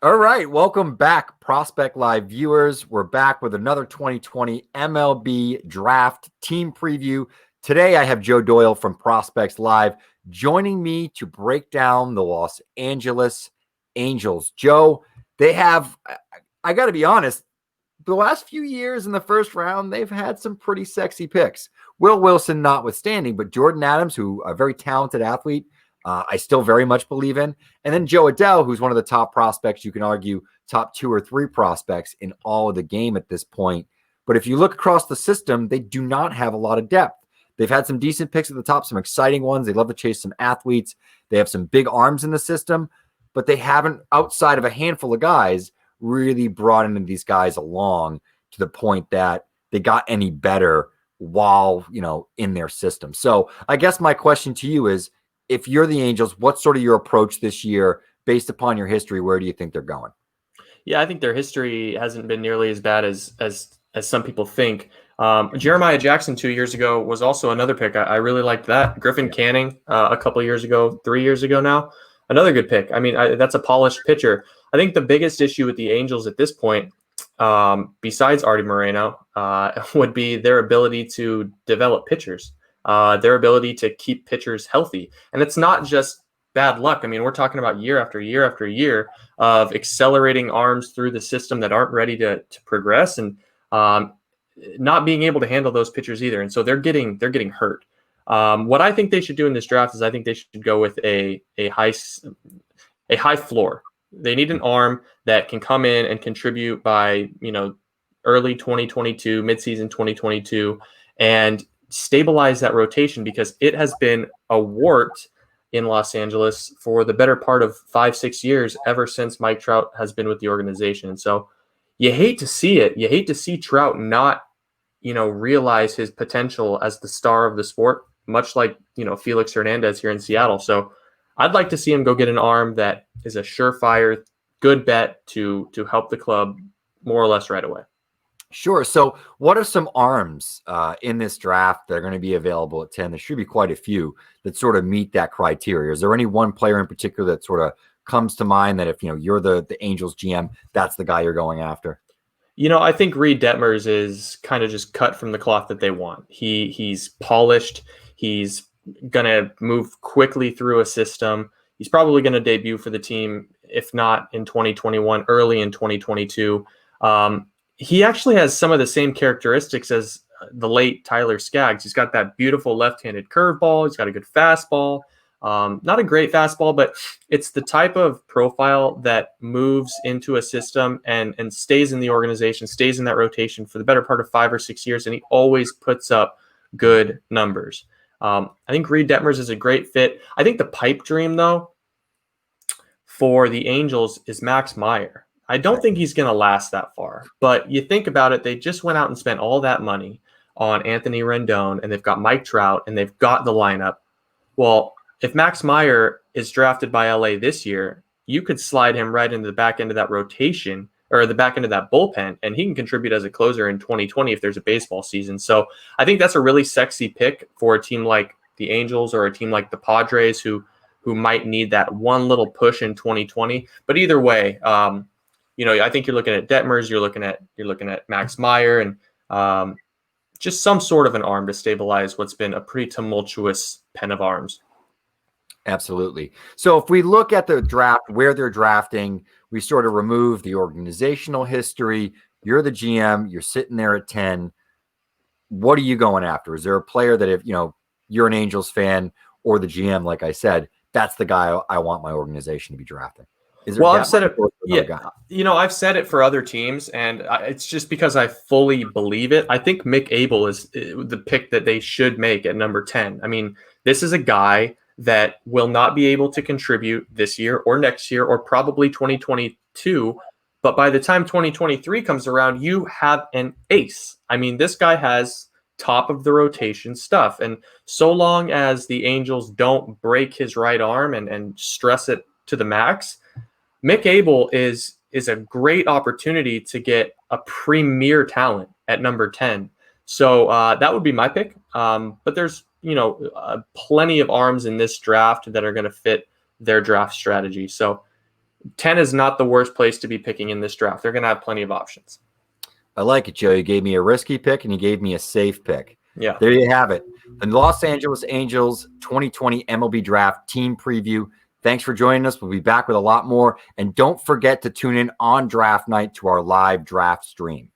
All right, welcome back, Prospect Live viewers. We're back with another 2020 MLB Draft Team Preview. Today, I have Joe Doyle from Prospects Live joining me to break down the Los Angeles Angels. Joe, they have, I got to be honest, the last few years in the first round, they've had some pretty sexy picks. Will Wilson notwithstanding, but Jordan Adams, who a very talented athlete, I still very much believe in. And then Joe Adell, who's one of the top prospects, you can argue top 2 or 3 prospects in all of the game at this point. But if you look across the system, they do not have a lot of depth. They've had some decent picks at the top, some exciting ones. They love to chase some athletes. They have some big arms in the system, but they haven't, outside of a handful of guys, really brought any of these guys along to the point that they got any better while, in their system. So I guess my question to you is, if you're the Angels, what's sort of your approach this year based upon your history? Where do you think they're going? Yeah, I think their history hasn't been nearly as bad as some people think. Jeremiah Jackson 2 years ago was also another pick. I really liked that. Griffin Canning a couple of years ago, 3 years ago now, another good pick. I mean, that's a polished pitcher. I think the biggest issue with the Angels at this point, besides Artie Moreno, would be their ability to develop pitchers. Their ability to keep pitchers healthy. And it's not just bad luck. I mean, we're talking about year after year after year of accelerating arms through the system that aren't ready to progress and not being able to handle those pitchers either. And so they're getting hurt. What I think they should do in this draft is I think they should go with a high floor. They need an arm that can come in and contribute by, early 2022, midseason 2022, and stabilize that rotation, because it has been a wart in Los Angeles for the better part of 5-6 years, ever since Mike Trout has been with the organization. And so you hate to see it. You hate to see Trout not, realize his potential as the star of the sport, much like, Felix Hernandez here in Seattle. So I'd like to see him go get an arm that is a surefire, good bet to help the club more or less right away. Sure. So what are some arms in this draft that are going to be available at 10? There should be quite a few that sort of meet that criteria. Is there any one player in particular that sort of comes to mind that if, you're the Angels GM, that's the guy you're going after? I think Reed Detmers is kind of just cut from the cloth that they want. He's polished. He's going to move quickly through a system. He's probably going to debut for the team, if not in 2021, early in 2022. He actually has some of the same characteristics as the late Tyler Skaggs. He's got that beautiful left-handed curveball. He's got a good fastball. Not a great fastball, but it's the type of profile that moves into a system and stays in the organization, stays in that rotation for the better part of 5 or 6 years, and he always puts up good numbers. I think Reed Detmers is a great fit. I think the pipe dream, though, for the Angels is Max Meyer. I don't think he's going to last that far, but you think about it, they just went out and spent all that money on Anthony Rendon, and they've got Mike Trout, and they've got the lineup. Well, if Max Meyer is drafted by LA this year, you could slide him right into the back end of that rotation or the back end of that bullpen, and he can contribute as a closer in 2020 if there's a baseball season. So I think that's a really sexy pick for a team like the Angels or a team like the Padres who might need that one little push in 2020. But either way, I think you're looking at Detmers, you're looking at Max Meyer, and just some sort of an arm to stabilize what's been a pretty tumultuous pen of arms. Absolutely. So if we look at the draft, where they're drafting, we sort of remove the organizational history. You're the GM, you're sitting there at 10. What are you going after? Is there a player that if, you're an Angels fan or the GM, like I said, that's the guy I want my organization to be drafting? I've said it. Yeah, I've said it for other teams, and it's just because I fully believe it. I think Mick Abel is the pick that they should make at number 10. I mean, this is a guy that will not be able to contribute this year or next year or probably 2022. But by the time 2023 comes around, you have an ace. I mean, this guy has top of the rotation stuff. And so long as the Angels don't break his right arm and stress it to the max, Mick Abel is a great opportunity to get a premier talent at number 10. So that would be my pick. But there's, plenty of arms in this draft that are going to fit their draft strategy. So 10 is not the worst place to be picking in this draft. They're going to have plenty of options. I like it, Joe. You gave me a risky pick and you gave me a safe pick. Yeah. There you have it. The Los Angeles Angels 2020 MLB Draft Team Preview. Thanks for joining us. We'll be back with a lot more. And don't forget to tune in on draft night to our live draft stream.